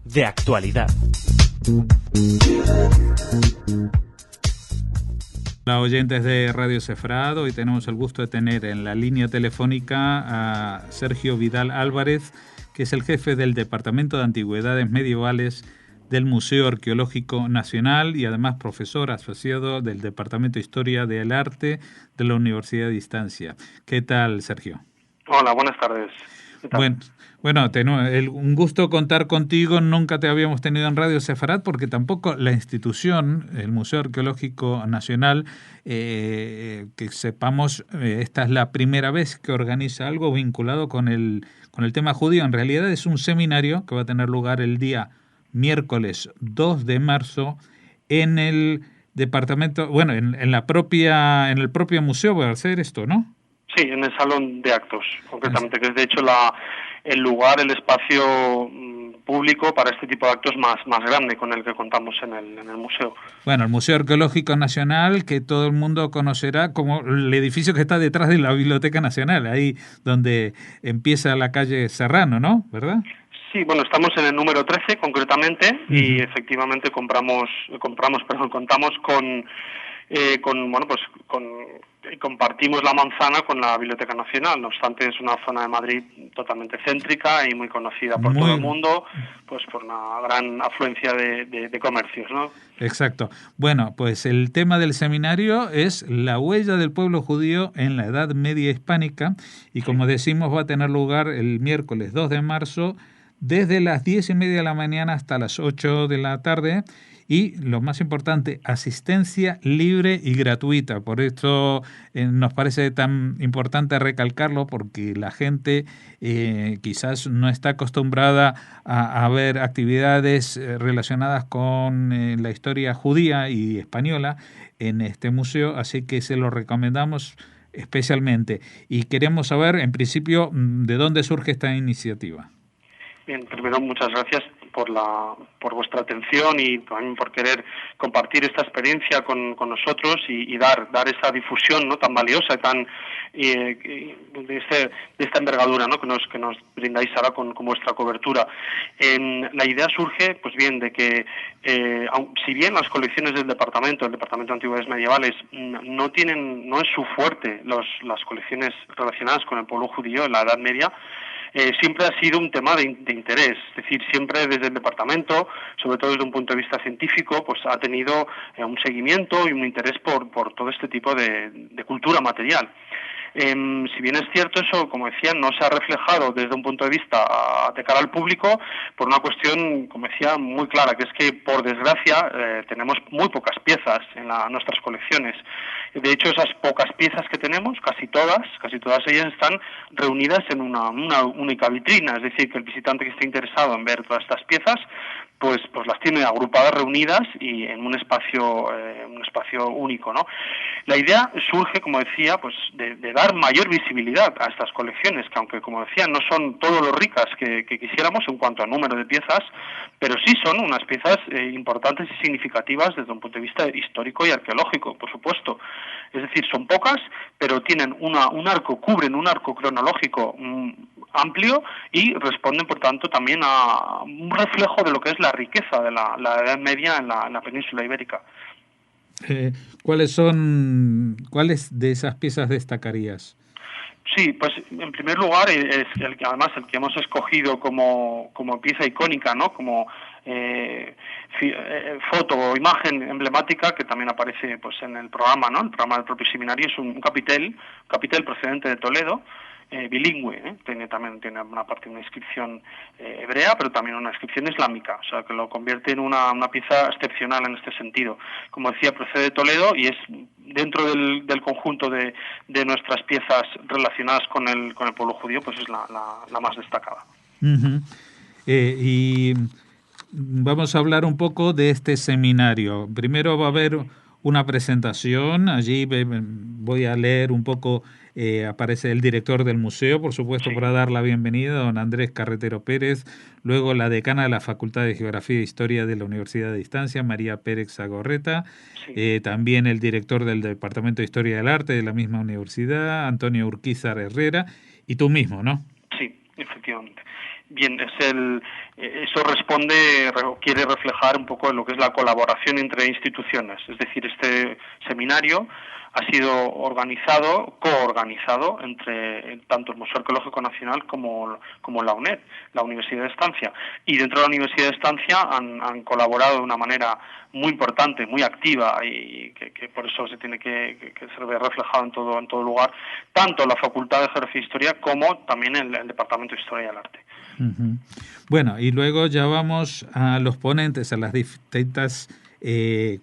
De actualidad. Hola oyentes de Radio Cefrado, y tenemos el gusto de tener en la línea telefónica a Sergio Vidal Álvarez, que es el jefe del Departamento de Antigüedades Medievales del Museo Arqueológico Nacional y además profesor asociado del Departamento de Historia del Arte de la Universidad de Distancia. ¿Qué tal, Sergio? Hola, buenas tardes. ¿Qué tal? Bueno, un gusto contar contigo. Nunca te habíamos tenido en Radio Sefarat porque tampoco la institución, el Museo Arqueológico Nacional, que sepamos, esta es la primera vez que organiza algo vinculado con el tema judío. En realidad es un seminario que va a tener lugar el día miércoles 2 de marzo en el departamento, bueno, en el propio museo va a hacer esto, ¿no? Sí, en el salón de actos, concretamente, que es de hecho el lugar, el espacio público para este tipo de actos más grande con el que contamos en el museo. Bueno, el Museo Arqueológico Nacional, que todo el mundo conocerá como el edificio que está detrás de la Biblioteca Nacional, ahí donde empieza la calle Serrano, ¿no? ¿Verdad? Sí, bueno, estamos en el número 13 concretamente, y efectivamente contamos compartimos la manzana con la Biblioteca Nacional. No obstante, es una zona de Madrid totalmente céntrica y muy conocida por todo el mundo, pues por una gran afluencia de comercios, ¿no? Exacto. Bueno, pues el tema del seminario es la huella del pueblo judío en la Edad Media Hispánica, y como decimos, va a tener lugar el miércoles 2 de marzo desde las 10:30 de la mañana hasta las 8 de la tarde. Y lo más importante, asistencia libre y gratuita. Por esto nos parece tan importante recalcarlo, porque la gente quizás no está acostumbrada a ver actividades relacionadas con la historia judía y española en este museo, así que se lo recomendamos especialmente. Y queremos saber, en principio, de dónde surge esta iniciativa. Bien, primero muchas gracias por vuestra atención y también por querer compartir esta experiencia con nosotros y dar esa difusión, ¿no?, tan valiosa, tan de esta envergadura, ¿no?, que nos brindáis ahora con vuestra cobertura. La idea surge, pues bien, de que si bien las colecciones del Departamento de Antigüedades Medievales no es su fuerte las colecciones relacionadas con el pueblo judío en la Edad Media, siempre ha sido un tema de interés. Es decir, siempre desde el departamento, sobre todo desde un punto de vista científico, pues ha tenido un seguimiento y un interés por todo este tipo de cultura material. Si bien es cierto, eso, como decía, no se ha reflejado desde un punto de vista de cara al público por una cuestión, como decía, muy clara, que es que, por desgracia, tenemos muy pocas piezas en nuestras colecciones. De hecho, esas pocas piezas que tenemos, casi todas ellas están reunidas en una única vitrina, es decir, que el visitante que esté interesado en ver todas estas piezas, pues las tiene agrupadas, reunidas y en un espacio único, ¿no? La idea surge, como decía, pues de dar mayor visibilidad a estas colecciones, que aunque, como decía, no son todo lo ricas que quisiéramos en cuanto a número de piezas, pero sí son unas piezas importantes y significativas desde un punto de vista histórico y arqueológico, por supuesto. Es decir, son pocas, pero tienen cubren un arco cronológico amplio y responden, por tanto, también a un reflejo de lo que es la riqueza de la Edad Media en la península ibérica. ¿Cuáles de esas piezas destacarías? Sí, pues en primer lugar es el que hemos escogido como pieza icónica, ¿no? Como foto o imagen emblemática, que también aparece pues en el programa, ¿no? El programa del propio seminario es un capitel procedente de Toledo, bilingüe, tiene una parte de una inscripción hebrea, pero también una inscripción islámica, o sea que lo convierte en una pieza excepcional en este sentido. Como decía, procede de Toledo y es dentro del conjunto de nuestras piezas relacionadas con el pueblo judío, pues es la más destacada. Uh-huh. Y vamos a hablar un poco de este seminario. Primero va a haber una presentación, allí voy a leer un poco, aparece el director del museo, por supuesto, sí, para dar la bienvenida, don Andrés Carretero Pérez, luego la decana de la Facultad de Geografía e Historia de la Universidad de Distancia, María Pérez Zagorreta, sí, también el director del Departamento de Historia del Arte de la misma universidad, Antonio Urquizar Herrera, y tú mismo, ¿no? Sí, efectivamente. Bien, eso quiere reflejar un poco lo que es la colaboración entre instituciones. Es decir, este seminario ha sido coorganizado entre tanto el Museo Arqueológico Nacional como la UNED, la Universidad de Estancia. Y dentro de la Universidad de Estancia han colaborado de una manera muy importante, muy activa, y que por eso se tiene que se ve reflejado en todo lugar, tanto la Facultad de Geografía e Historia como también el Departamento de Historia del Arte. Uh-huh. Bueno, y luego ya vamos a los ponentes, a las distintas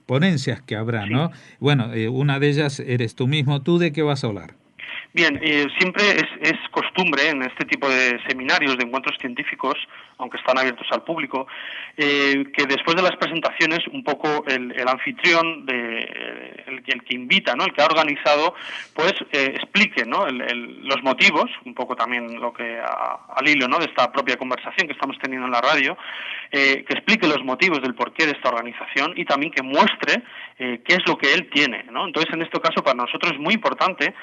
ponencias que habrá, sí, ¿no? Bueno, una de ellas eres tú mismo. ¿Tú de qué vas a hablar? Bien, siempre es costumbre en este tipo de seminarios, de encuentros científicos, aunque están abiertos al público, que después de las presentaciones un poco el anfitrión, el que invita, ¿no?, el que ha organizado, pues explique, ¿no?, los motivos, un poco también lo que al hilo, ¿no?, de esta propia conversación que estamos teniendo en la radio, que explique los motivos del porqué de esta organización y también que muestre qué es lo que él tiene, ¿no? Entonces, en este caso, para nosotros es muy importante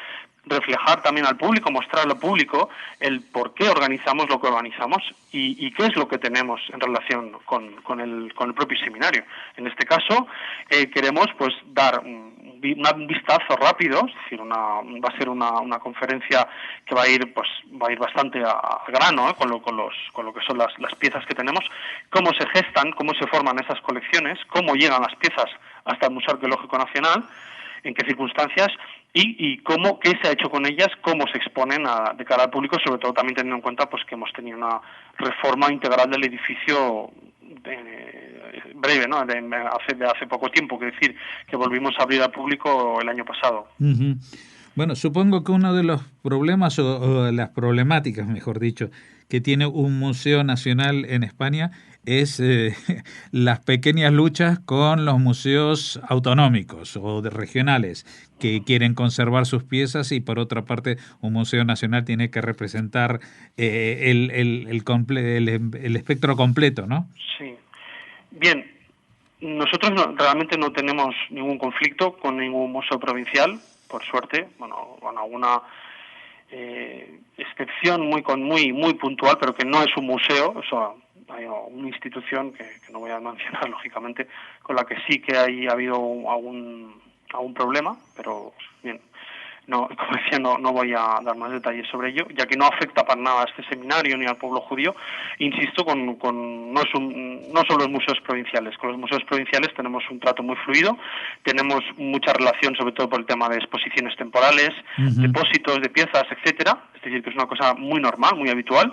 reflejar también al público, mostrar al público el por qué organizamos lo que organizamos y qué es lo que tenemos en relación con el propio seminario. En este caso, queremos pues dar un vistazo rápido, es decir, va a ser una conferencia que va a ir bastante a grano, con lo que son las piezas que tenemos, cómo se gestan, cómo se forman esas colecciones, cómo llegan las piezas hasta el Museo Arqueológico Nacional, en qué circunstancias y qué se ha hecho con ellas, cómo se exponen de cara al público, sobre todo también teniendo en cuenta pues que hemos tenido una reforma integral del edificio breve, ¿no?, de hace poco tiempo, que decir que volvimos a abrir al público el año pasado. Uh-huh. Bueno, supongo que uno de los problemas o las problemáticas, mejor dicho, que tiene un museo nacional en España es las pequeñas luchas con los museos autonómicos o regionales que quieren conservar sus piezas y por otra parte un museo nacional tiene que representar el espectro completo, ¿no? Sí. Bien, nosotros realmente no tenemos ningún conflicto con ningún museo provincial, por suerte, con alguna excepción muy puntual, pero que no es un museo. Eso hay una institución que no voy a mencionar, lógicamente, con la que sí que ha habido algún problema, pero bien, no, como decía, no voy a dar más detalles sobre ello, ya que no afecta para nada a este seminario ni al pueblo judío. Insisto, no son los museos provinciales. Con los museos provinciales tenemos un trato muy fluido, tenemos mucha relación, sobre todo por el tema de exposiciones temporales, uh-huh, depósitos de piezas, etcétera. Es decir, que es una cosa muy normal, muy habitual.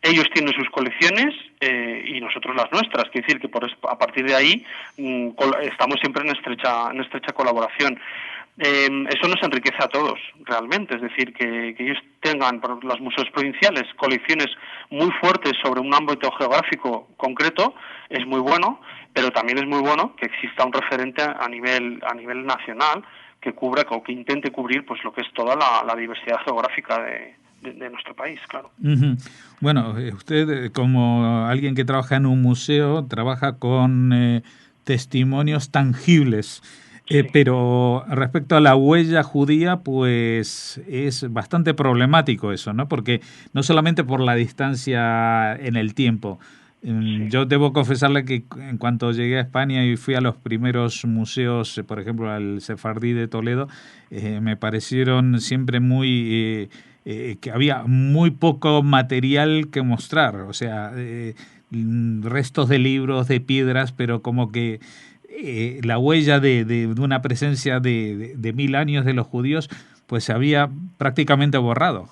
Ellos tienen sus colecciones y nosotros las nuestras. Quiere decir que a partir de ahí estamos siempre en estrecha colaboración. Eso nos enriquece a todos, realmente. Es decir, que ellos tengan, por los museos provinciales, colecciones muy fuertes sobre un ámbito geográfico concreto, es muy bueno, pero también es muy bueno que exista un referente a nivel nacional que cubra o que intente cubrir pues lo que es toda la diversidad geográfica de nuestro país, claro. Uh-huh. Bueno, usted como alguien que trabaja en un museo, trabaja con testimonios tangibles. Sí. Pero respecto a la huella judía, pues es bastante problemático eso, ¿no? Porque no solamente por la distancia en el tiempo. Sí. Yo debo confesarle que en cuanto llegué a España y fui a los primeros museos, por ejemplo al Sefardí de Toledo, me parecieron siempre que había muy poco material que mostrar, o sea, restos de libros, de piedras, pero como que la huella de una presencia de 1000 años de los judíos pues se había prácticamente borrado.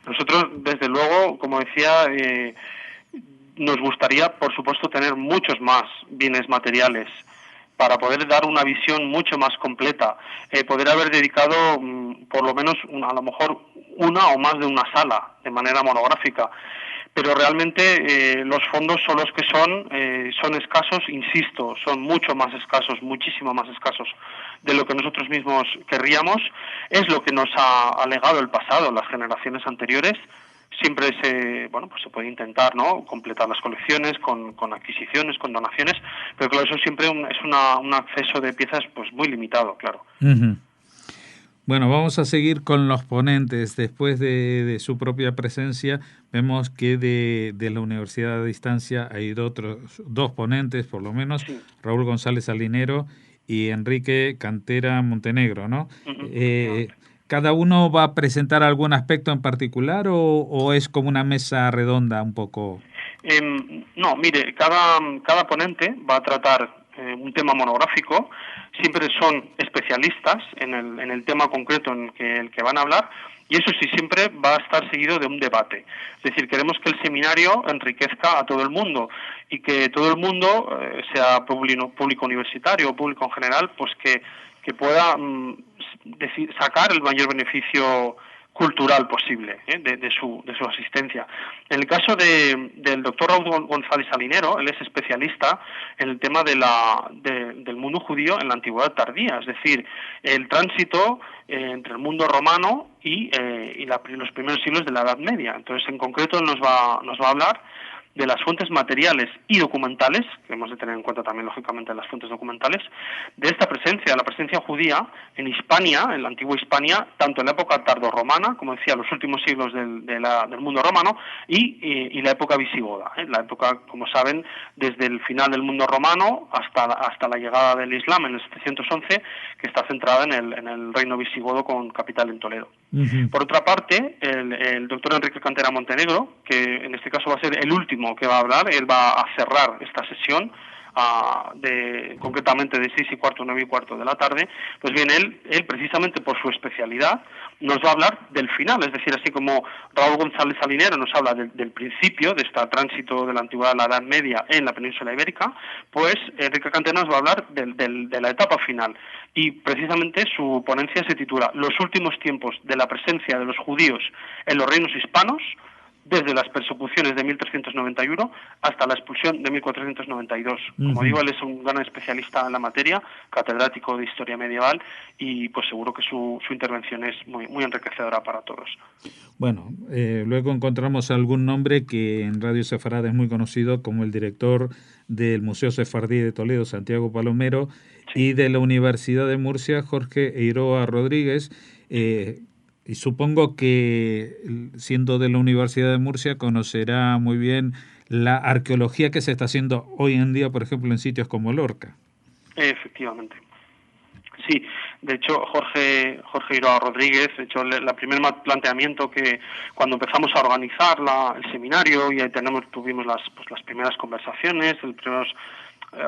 Nosotros, desde luego, como decía, nos gustaría, por supuesto, tener muchos más bienes materiales para poder dar una visión mucho más completa, poder haber dedicado por lo menos a lo mejor una o más de una sala de manera monográfica. Pero realmente los fondos son los que son escasos, insisto, son mucho más escasos, muchísimo más escasos de lo que nosotros mismos querríamos. Es lo que nos ha legado el pasado, las generaciones anteriores. Siempre se puede intentar, ¿no?, completar las colecciones con adquisiciones, con donaciones, pero claro, eso siempre es un acceso de piezas pues muy limitado, claro. Uh-huh. Bueno, vamos a seguir con los ponentes. Después de su propia presencia, vemos que de la Universidad a Distancia ha ido otros dos ponentes, por lo menos, Sí. Raúl González Salinero y Enrique Cantera Montenegro, ¿no? Efectivamente. ¿Cada uno va a presentar algún aspecto en particular o es como una mesa redonda un poco? No, mire, cada ponente va a tratar un tema monográfico, siempre son especialistas en el tema concreto en el que van a hablar, y eso sí, siempre va a estar seguido de un debate. Es decir, queremos que el seminario enriquezca a todo el mundo y que todo el mundo, sea público universitario o público en general, pues que pueda sacar el mayor beneficio cultural posible de su asistencia. En el caso del doctor Raúl González Salinero, él es especialista en el tema del mundo judío en la antigüedad tardía, es decir, el tránsito entre el mundo romano y los primeros siglos de la Edad Media. Entonces, en concreto, él nos va a hablar de las fuentes materiales y documentales, que hemos de tener en cuenta también, lógicamente, las fuentes documentales, de esta presencia, la presencia judía en Hispania, en la antigua Hispania, tanto en la época tardorromana, como decía, los últimos siglos del mundo romano, y la época visigoda. La época, como saben, desde el final del mundo romano hasta la llegada del Islam en el 711, que está centrada en el reino visigodo con capital en Toledo. Uh-huh. Por otra parte, el doctor Enrique Cantera Montenegro, que en este caso va a ser el último que va a hablar, él va a cerrar esta sesión concretamente de 6:15 a 9:15 de la tarde, pues bien, él precisamente por su especialidad nos va a hablar del final, es decir, así como Raúl González Salinero nos habla del principio de este tránsito de la antigüedad a la Edad Media en la península ibérica, pues Enrique Cantera nos va a hablar de la etapa final, y precisamente su ponencia se titula Los últimos tiempos de la presencia de los judíos en los reinos hispanos, desde las persecuciones de 1391 hasta la expulsión de 1492. Como digo, él es un gran especialista en la materia, catedrático de historia medieval, y pues seguro que su intervención es muy, muy enriquecedora para todos. Bueno, luego encontramos algún nombre que en Radio Sefarad es muy conocido, como el director del Museo Sefardí de Toledo, Santiago Palomero, sí, y de la Universidad de Murcia, Jorge Eiroa Rodríguez. Y supongo que, siendo de la Universidad de Murcia, conocerá muy bien la arqueología que se está haciendo hoy en día, por ejemplo, en sitios como Lorca. Efectivamente. Sí, de hecho, Jorge Eiroa Rodríguez, de hecho, el primer planteamiento que cuando empezamos a organizar el seminario, y ahí tuvimos las primeras conversaciones, los primeros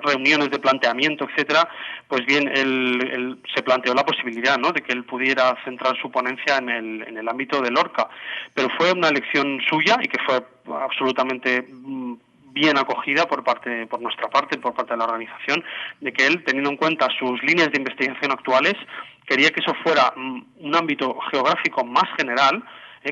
reuniones de planteamiento, etcétera, pues bien, él se planteó la posibilidad, ¿no?, de que él pudiera centrar su ponencia en el ámbito de Lorca, pero fue una elección suya y que fue absolutamente bien acogida por nuestra parte, por parte de la organización, de que él, teniendo en cuenta sus líneas de investigación actuales, quería que eso fuera un ámbito geográfico más general,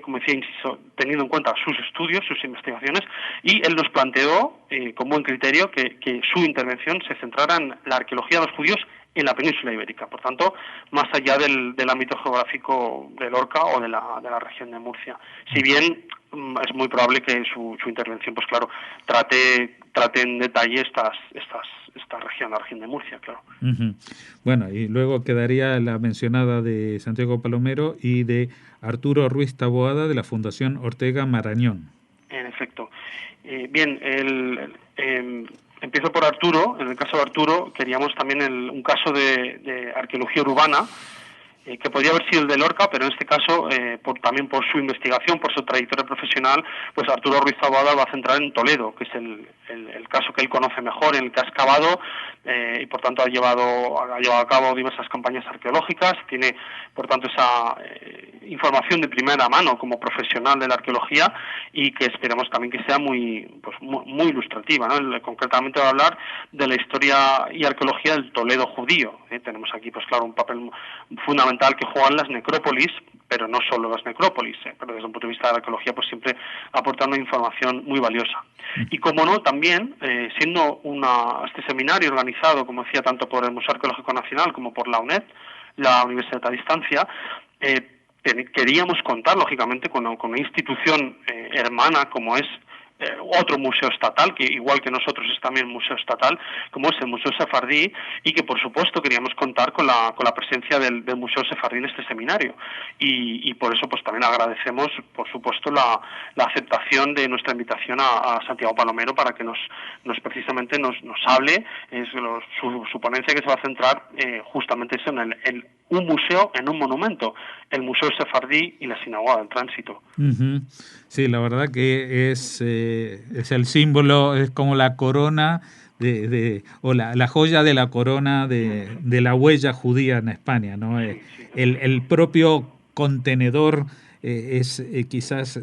como decía, insisto, teniendo en cuenta sus estudios, sus investigaciones, y él nos planteó con buen criterio que su intervención se centrara en la arqueología de los judíos en la península ibérica, por tanto, más allá del ámbito geográfico de Lorca o de la región de Murcia. Si bien es muy probable que su intervención, pues claro, trate en detalle esta región, la región de Murcia, claro. Uh-huh. Bueno, y luego quedaría la mencionada de Santiago Palomero y de Arturo Ruiz Taboada de la Fundación Ortega Marañón. En efecto. Bien, empiezo por Arturo. En el caso de Arturo queríamos también un caso de arqueología urbana, que podría haber sido el de Lorca, pero en este caso, también por su investigación, por su trayectoria profesional, pues Arturo Ruiz Taboada va a centrar en Toledo, que es el caso que él conoce mejor, en el que ha excavado, y por tanto ha llevado a cabo diversas campañas arqueológicas, tiene por tanto esa información de primera mano como profesional de la arqueología, y que esperamos también que sea muy ilustrativa, ¿no? Él concretamente va a hablar de la historia y arqueología del Toledo judío. Tenemos aquí, pues claro, un papel fundamental que juegan las necrópolis, pero no solo las necrópolis, pero desde un punto de vista de la arqueología, pues siempre aportando información muy valiosa. Y como no, también, siendo este seminario organizado, como decía, tanto por el Museo Arqueológico Nacional como por la UNED, la Universidad a Distancia, queríamos contar, lógicamente, con una institución hermana como es otro museo estatal, que igual que nosotros es también museo estatal, como es el Museo Sefardí, y que por supuesto queríamos contar con la presencia del Museo Sefardí en este seminario. Y por eso pues también agradecemos, por supuesto, la aceptación de nuestra invitación a Santiago Palomero para que nos precisamente nos hable. Su ponencia, que se va a centrar justamente eso, en un museo, en un monumento, el Museo Sefardí y la Sinagoga del Tránsito. Uh-huh. Sí, la verdad que es el símbolo, es como la corona o la joya de la corona de la huella judía en España, ¿no? Sí, sí. El propio contenedor es quizás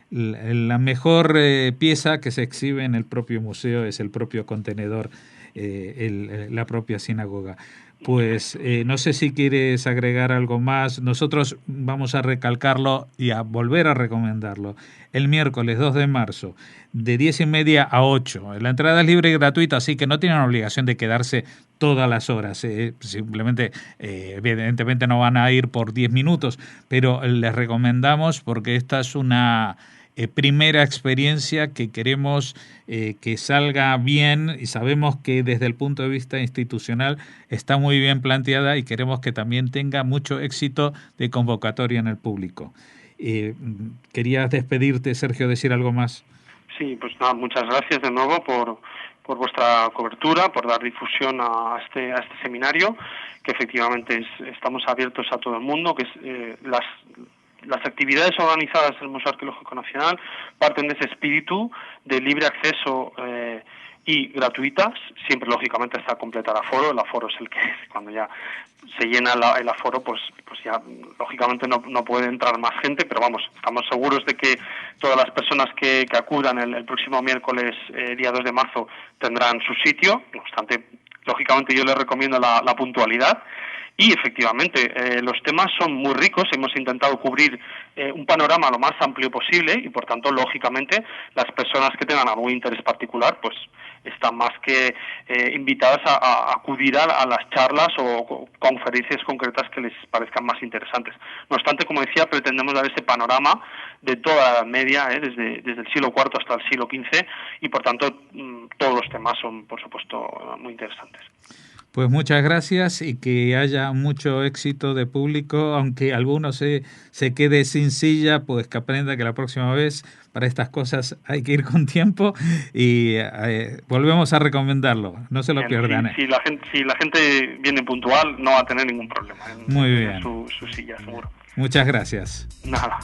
la mejor pieza que se exhibe en el propio museo, es el propio contenedor, la propia sinagoga. Pues no sé si quieres agregar algo más. Nosotros vamos a recalcarlo y a volver a recomendarlo. El miércoles 2 de marzo, de 10:30 a 8. La entrada es libre y gratuita, así que no tienen obligación de quedarse todas las horas. Simplemente, evidentemente no van a ir por 10 minutos, pero les recomendamos porque esta es una primera experiencia que queremos que salga bien, y sabemos que desde el punto de vista institucional está muy bien planteada, y queremos que también tenga mucho éxito de convocatoria en el público. ¿Querías despedirte, Sergio, decir algo más? Sí, pues nada, muchas gracias de nuevo por vuestra cobertura, por dar difusión a este seminario, que efectivamente estamos abiertos a todo el mundo, que es las actividades organizadas en el Museo Arqueológico Nacional parten de ese espíritu de libre acceso y gratuitas. Siempre, lógicamente, está completa el aforo. El aforo es el que, cuando ya se llena el aforo, pues ya, lógicamente, no puede entrar más gente, pero vamos, estamos seguros de que todas las personas que acudan el próximo miércoles, día 2 de marzo, tendrán su sitio. No obstante, lógicamente, yo les recomiendo la puntualidad. Y efectivamente, los temas son muy ricos. Hemos intentado cubrir un panorama lo más amplio posible, y por tanto, lógicamente, las personas que tengan algún interés particular, pues están más que invitadas a acudir a las charlas o conferencias concretas que les parezcan más interesantes. No obstante, como decía, pretendemos dar ese panorama de toda la Edad Media, desde el siglo IV hasta el siglo XV, y por tanto todos los temas son, por supuesto, muy interesantes. Pues muchas gracias, y que haya mucho éxito de público, aunque alguno se quede sin silla, pues que aprenda que la próxima vez para estas cosas hay que ir con tiempo, y volvemos a recomendarlo, no se lo pierdan. Si la gente viene puntual, no va a tener ningún problema Muy bien. En su silla, seguro. Muchas gracias. Nada.